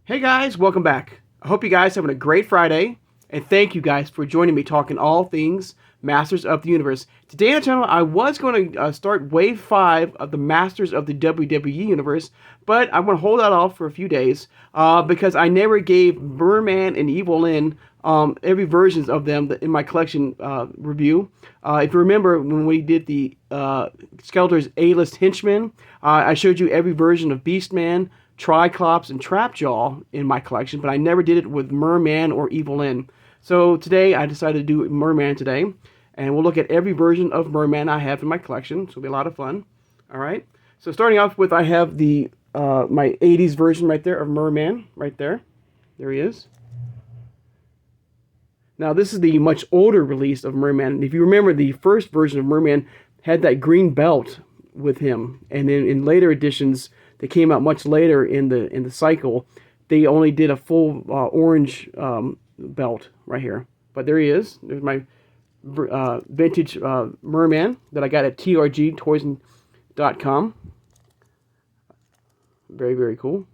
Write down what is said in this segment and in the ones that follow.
Hey guys, welcome back. I hope you guys are having a great Friday, and thank you guys for joining me talking all things Masters of the Universe. Today on the channel, I was going to start Wave 5 of the Masters of the WWE Universe, but I'm going to hold that off for a few days because I never gave Mer-Man and Evil Lyn every versions of them in my collection review. If you remember when we did the Skeletor's A-list Henchmen, I showed you every version of Beastman, Triclops, and Trapjaw in my collection, but I never did it with Mer-Man or Evil Lyn. So today I decided to do Mer-Man today, and we'll look at every version of Mer-Man I have in my collection. So it'll be a lot of fun. All right. So starting off with, I have the my 80s version right there of Mer-Man right there. There he is. Now this is the much older release of Mer-Man. If you remember, the first version of Mer-Man had that green belt with him, and then in later editions that came out much later in the cycle, they only did a full orange belt right here. But there he is. There's my vintage Mer-Man that I got at trgtoys.com. Very, very cool.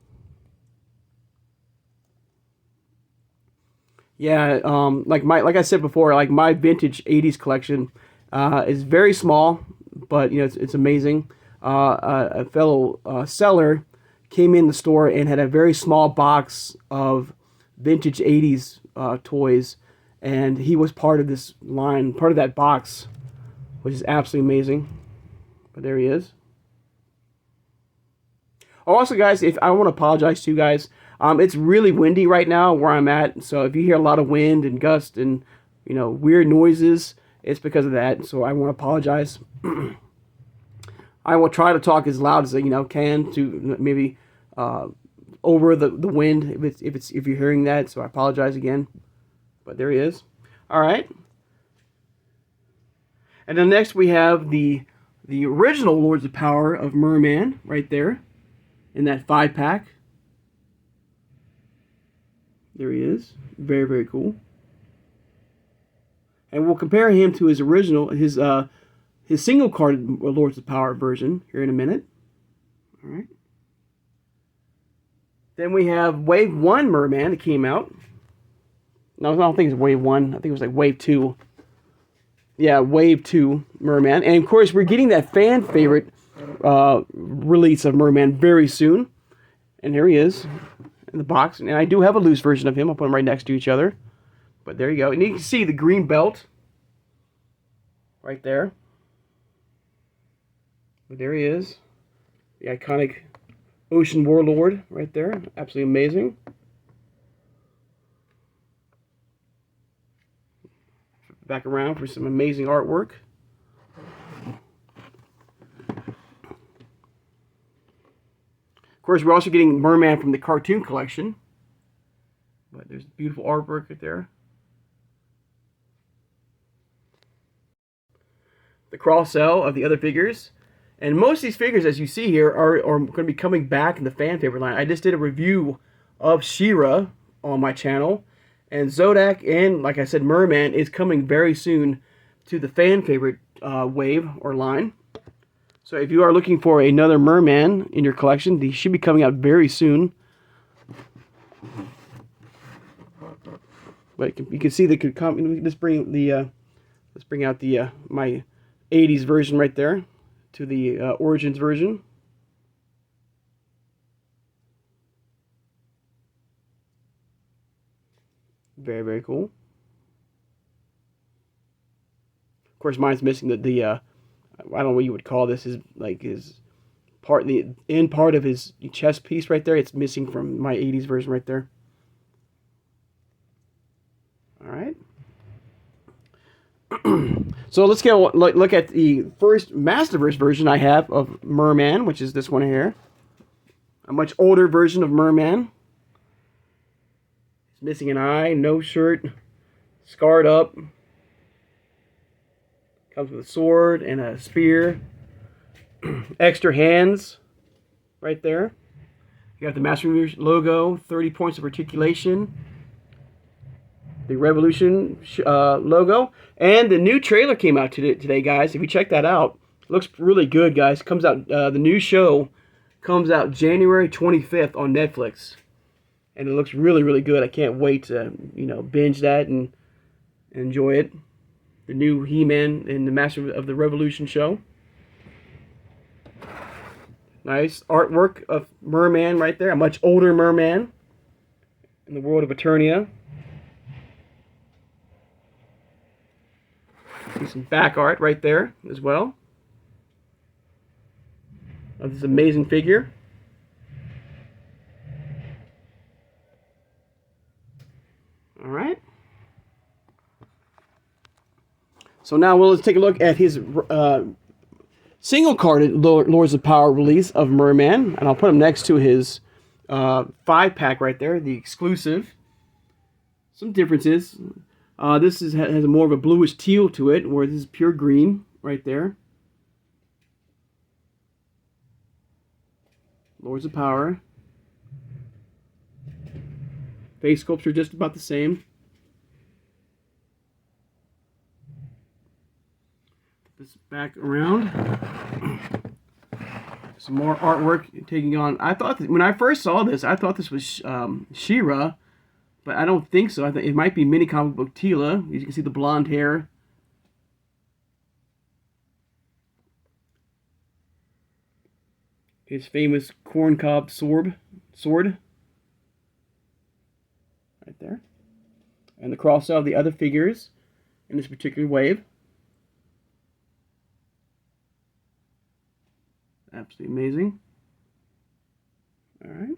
Yeah, like I said before, like my vintage 80s collection is very small, but you know it's amazing. A fellow seller came in the store and had a very small box of vintage 80s toys, and he was part of this line, part of that box, which is absolutely amazing. But there he is. Also, guys, if I want to apologize to you guys, it's really windy right now where I'm at, so if you hear a lot of wind and gust and weird noises, it's because of that. So I want to apologize. I will try to talk as loud as I can to maybe over the wind if you're hearing that. So I apologize again. But there he is. All right. And then next we have the original Lords of Power of Mer-Man right there in that 5-pack. There he is. Very, very cool. And we'll compare him to his original, his single-carded Lords of Power version here in a minute. All right. Then we have Wave 1 Mer-Man that came out. No, I don't think it's Wave 1. I think it was like Wave 2. Yeah, Wave 2 Mer-Man. And, of course, we're getting that fan favorite release of Mer-Man very soon. And here he is in the box. And I do have a loose version of him. I'll put them right next to each other. But there you go. And you can see the green belt right there. But there he is. The iconic Ocean Warlord right there. Absolutely amazing. Back around for some amazing artwork. Of course, we're also getting Mer-Man from the cartoon collection. But there's beautiful artwork right there. The cross-sell of the other figures. And most of these figures, as you see here, are going to be coming back in the fan favorite line. I just did a review of She-Ra on my channel. And Zodak and, like I said, Mer-Man is coming very soon to the fan favorite wave or line. So if you are looking for another Mer-Man in your collection, these should be coming out very soon. But you can see they could come. Let's bring the let's bring out the my 80s version right there to the Origins version. Very, very cool. Of course, mine's missing the I don't know what you would call this, is like his part, the end part of his chest piece right there. It's missing from my 80s version right there. All right. So let's go look at the first Masterverse version I have of Mer-Man, which is this one here. A much older version of Mer-Man. He's missing an eye, no shirt, scarred up. Comes with a sword and a spear. Extra hands right there. You got the Masterverse logo, 30 points of articulation. The Revolution logo. And the new trailer came out today, guys. If you check that out, it looks really good, guys. Comes out, the new show comes out January 25th on Netflix. and it looks really, really good. I can't wait to, binge that and enjoy it. The new He-Man in the Master of the Revolution show. Nice artwork of Mer-Man right there. A much older Mer-Man in the world of Eternia. See some back art right there as well of this amazing figure. All right. So now let's take a look at his single-carded Lords of Power release of Mer-Man, and I'll put him next to his 5-pack right there, the exclusive. Some differences. This has more of a bluish teal to it, where this is pure green right there. Lords of Power. Face sculpture just about the same. This back around. Some more artwork taking on. I thought when I first saw this, I thought this was She-Ra, but I don't think so. I think it might be mini comic book Teela. You can see the blonde hair. His famous corncob sword. Right there. And the cross out of the other figures in this particular wave. Absolutely amazing. Alright.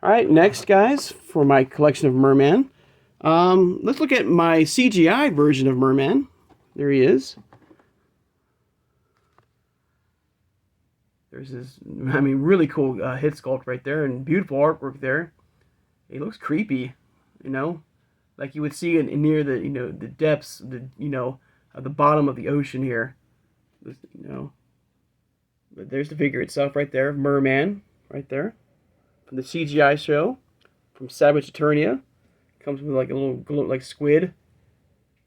Alright, next, guys, for my collection of Mer-Man. Let's look at my CGI version of Mer-Man. There he is. There's this, really cool head sculpt right there, and beautiful artwork there. He looks creepy, like you would see near the, the depths, at the bottom of the ocean here. But there's the figure itself right there, Mer-Man, right there, from the CGI show, from Savage Eternia. Comes with like a little like squid,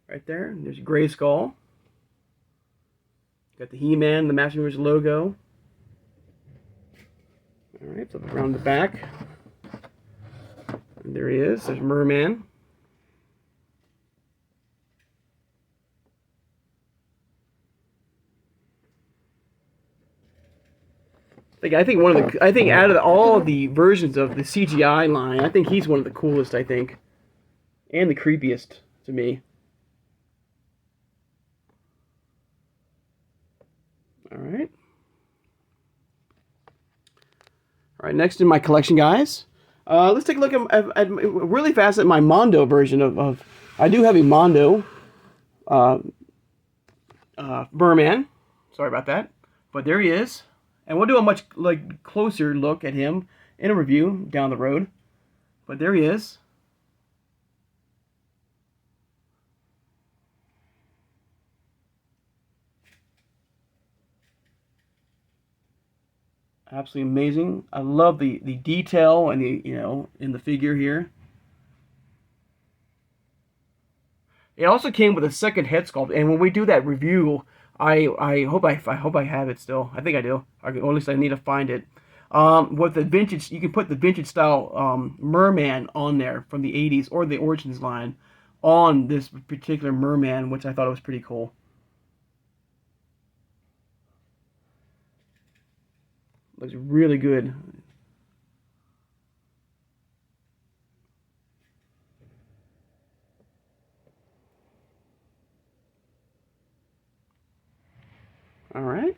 right there. And there's Gray Skull. Got the He-Man, the Master Universe logo. All right, so around the back, and there he is. There's Mer-Man. I think out of all the versions of the CGI line, I think he's one of the coolest. I think, and the creepiest to me. All right. All right. Next in my collection, guys. Let's take a look at really fast at my Mondo version of. I do have a Mondo Mer-Man. Sorry about that, but there he is. And we'll do a much closer look at him in a review down the road. But there he is. Absolutely amazing. I love the detail and the in the figure here. It also came with a second head sculpt, and when we do that review, I hope I have it still. I think I do. Or at least I need to find it. With the vintage, you can put the vintage style Mer-Man on there from the 80s or the Origins line on this particular Mer-Man, which I thought was pretty cool. Looks really good. All right.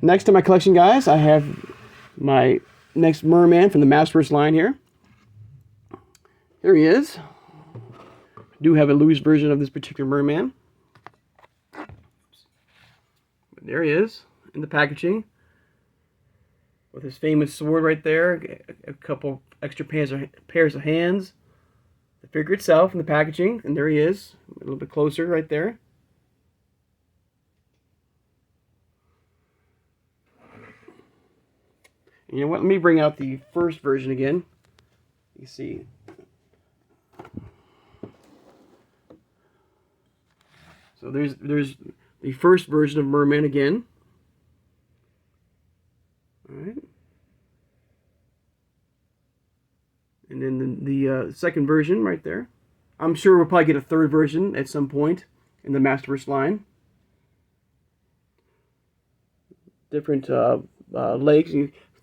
Next in my collection, guys, I have my next Mer-Man from the Masterverse line here. Here he is. I do have a loose version of this particular Mer-Man. But there he is in the packaging with his famous sword right there, a couple extra pairs of hands, the figure itself in the packaging, and there he is, a little bit closer right there. You know what? Let me bring out the first version again. You see. So there's the first version of Mer-Man again. All right. And then the second version right there. I'm sure we'll probably get a third version at some point in the Masterverse line. Different legs.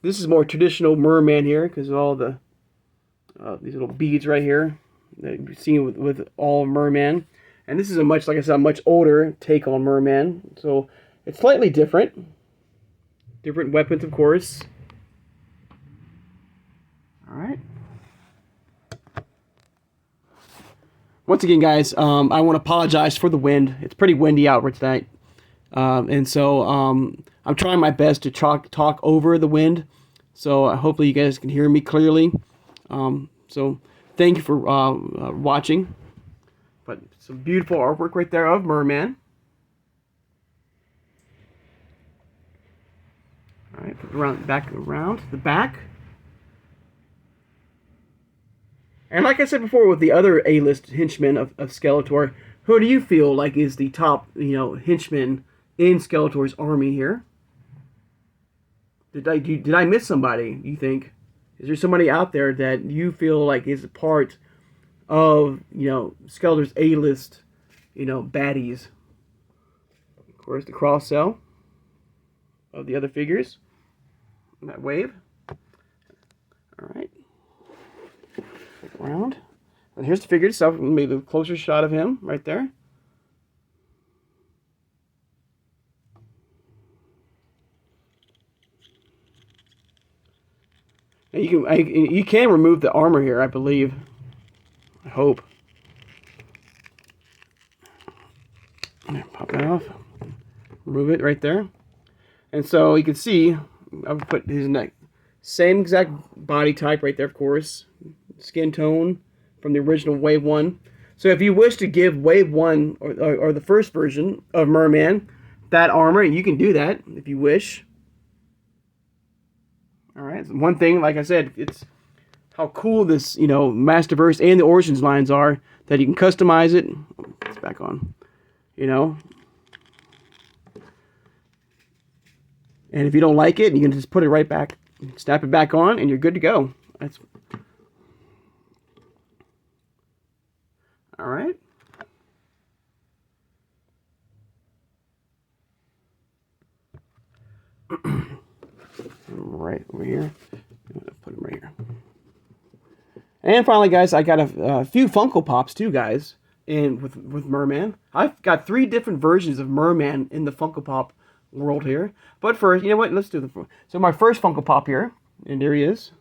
This is more traditional Mer-Man here because of all the these little beads right here that you've seen with all Mer-Man. And this is a much, like I said, a much older take on Mer-Man. So it's slightly different. Different weapons, of course. All right. Once again, guys, I want to apologize for the wind. It's pretty windy out tonight. And so I'm trying my best to talk over the wind. So hopefully you guys can hear me clearly. So thank you for watching. But some beautiful artwork right there of Mer-Man. All right, put it back around the back. And like I said before with the other A-list henchmen of Skeletor, who do you feel like is the top, henchman in Skeletor's army here? Did I miss somebody, you think? Is there somebody out there that you feel like is a part of, Skeletor's A-list, baddies? Of course, the cross cell of the other figures in that wave. All right. Around. And here's the figure itself. Maybe a closer shot of him right there. And you can remove the armor here, I believe. I hope. Pop that off. Remove it right there. And so you can see, I've put his neck. Same exact body type right there, of course. Skin tone from the original Wave 1. So if you wish to give Wave 1 or the first version of Mer-Man that armor, you can do that if you wish. Alright, so one thing, like I said, it's how cool this, Masterverse and the Origins lines are, that you can customize it. It's back on. And if you don't like it, you can just put it right back, snap it back on, and you're good to go. That's all right. Right over here. I'm gonna put them right here. And finally, guys, I got a few Funko Pops too, guys. And with Mer-Man, I've got 3 different versions of Mer-Man in the Funko Pop world here. But first, you know what? Let's do the. So my first Funko Pop here, and there he is.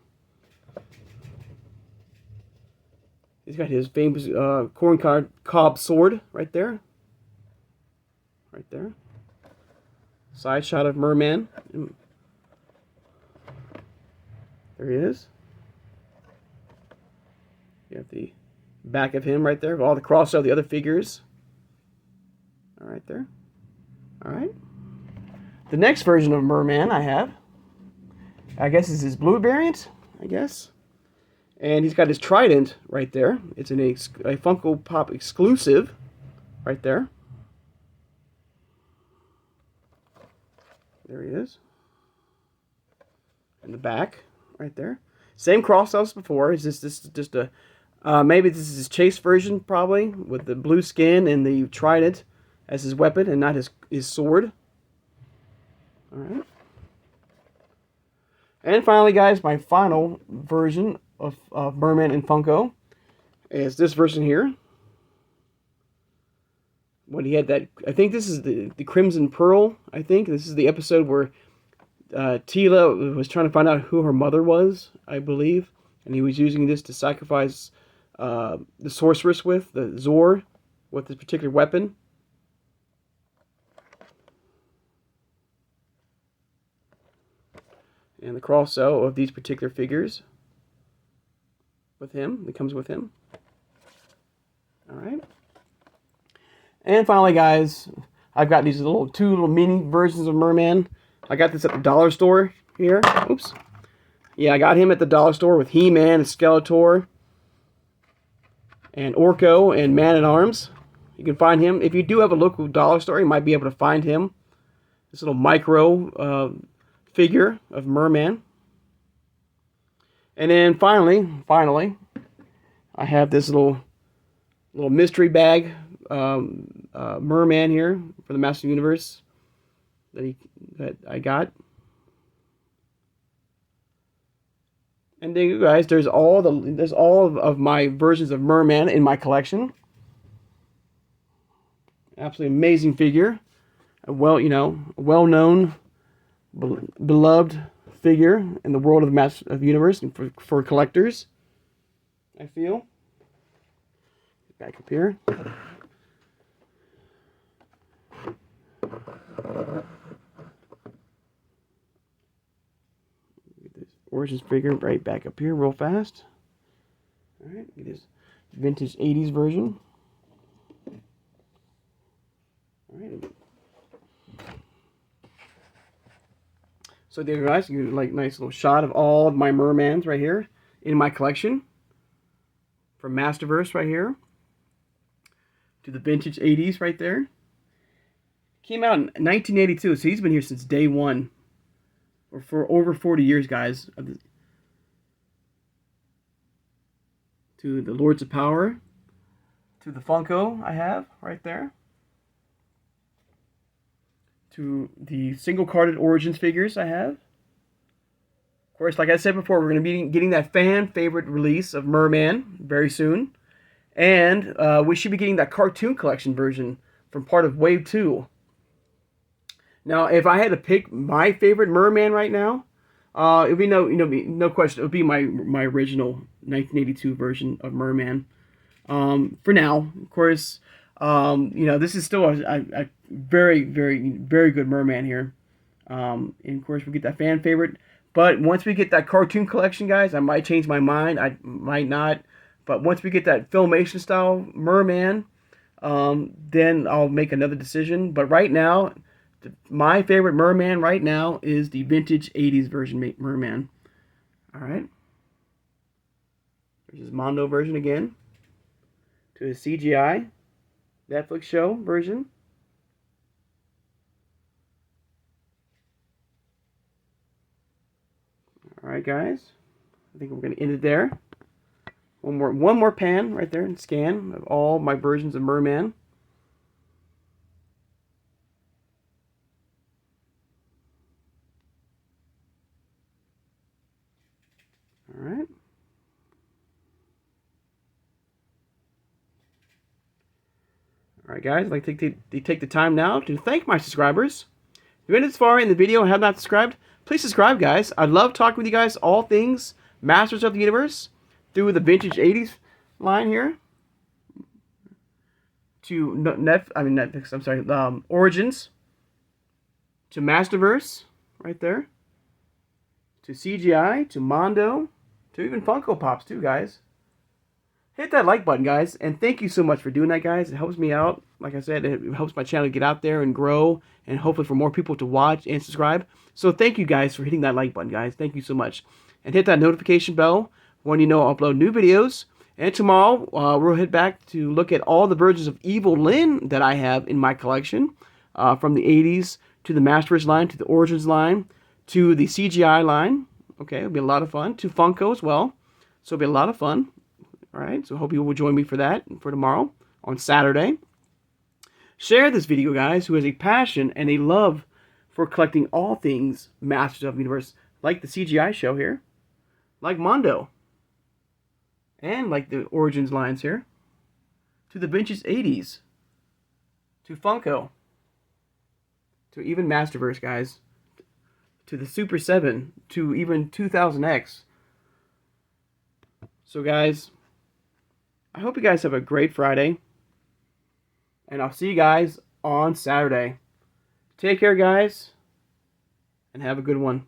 He's got his famous corn cob sword right there. Right there. Side shot of Mer-Man. There he is. You have the back of him right there. All the cross of the other figures. All right there. All right. The next version of Mer-Man I have, I guess, is his blue variant, I guess. And he's got his trident right there. It's a Funko Pop exclusive right there. There he is. In the back right there. Same cross as before. Is this just a maybe this is his chase version, probably, with the blue skin and the trident as his weapon and not his sword. All right. And finally, guys, my final version of Mer-Man in Funko is this version here. When he had that, I think this is the Crimson Pearl. I think this is the episode where Teela was trying to find out who her mother was, I believe, and he was using this to sacrifice the sorceress with, the Zor, with this particular weapon. And the cross-sew of these particular figures with him, that comes with him. Alright. And finally, guys, I've got these two little mini versions of Mer-Man. I got this at the dollar store here. Oops. Yeah, I got him at the dollar store with He-Man and Skeletor and Orko and Man-at-Arms. You can find him. If you do have a local dollar store, you might be able to find him. This little micro figure of Mer-Man. And then finally, I have this little mystery bag Mer-Man here for the Master Universe that I got. And then, you guys, there's all of my versions of Mer-Man in my collection. Absolutely amazing figure. A well-known, beloved figure in the world of the Master of the Universe and for collectors, I feel. Back up here. Get this Origins figure right back up here real fast. Alright, get this vintage 80s version. Alright. So there you guys, you get like nice little shot of all of my Mer-Mans right here in my collection. From Masterverse right here to the vintage 80s right there. Came out in 1982, so he's been here since day one. Or for over 40 years, guys. To the Lords of Power. To the Funko I have right there. To the single-carded Origins figures I have. Of course, like I said before, we're going to be getting that fan-favorite release of Mer-Man very soon. And we should be getting that cartoon collection version from part of Wave 2. Now, if I had to pick my favorite Mer-Man right now, it would be no question. It would be my original 1982 version of Mer-Man. For now, of course, this is still a very, very, very good Mer-Man here. And of course, we get that fan favorite. But once we get that cartoon collection, guys, I might change my mind. I might not. But once we get that Filmation style Mer-Man, then I'll make another decision. But right now, my favorite Mer-Man right now is the vintage 80s version Mer-Man. Alright. There's his Mondo version again. To his CGI Netflix show version. Alright, guys. I think we're going to end it there. One more pan right there and scan of all my versions of Mer-Man. Alright. Alright, guys, I'd like to take the time now to thank my subscribers. If you went this far in the video and have not subscribed, please subscribe, guys. I love talking with you guys all things Masters of the Universe through the vintage 80s line here to Netflix, I'm sorry, Origins to Masterverse right there to CGI to Mondo to even Funko Pops too, guys. Hit that like button, guys, and thank you so much for doing that, guys. It helps me out. Like I said, it helps my channel get out there and grow, and hopefully for more people to watch and subscribe. So thank you, guys, for hitting that like button, guys. Thank you so much. And hit that notification bell when you know I upload new videos. And tomorrow, we'll head back to look at all the versions of Evil Lyn that I have in my collection, from the 80s to the Masterverse line, to the Origins line, to the CGI line. Okay, it'll be a lot of fun. To Funko as well. So it'll be a lot of fun. All right, so hope you will join me for that for tomorrow on Saturday. Share this video, guys, who has a passion and a love for collecting all things Masters of the Universe, like the CGI show here, like Mondo, and like the Origins lines here, to the vintage 80s, to Funko, to even Masterverse, guys, to the Super 7, to even 2000X. So, guys, I hope you guys have a great Friday, and I'll see you guys on Saturday. Take care, guys, and have a good one.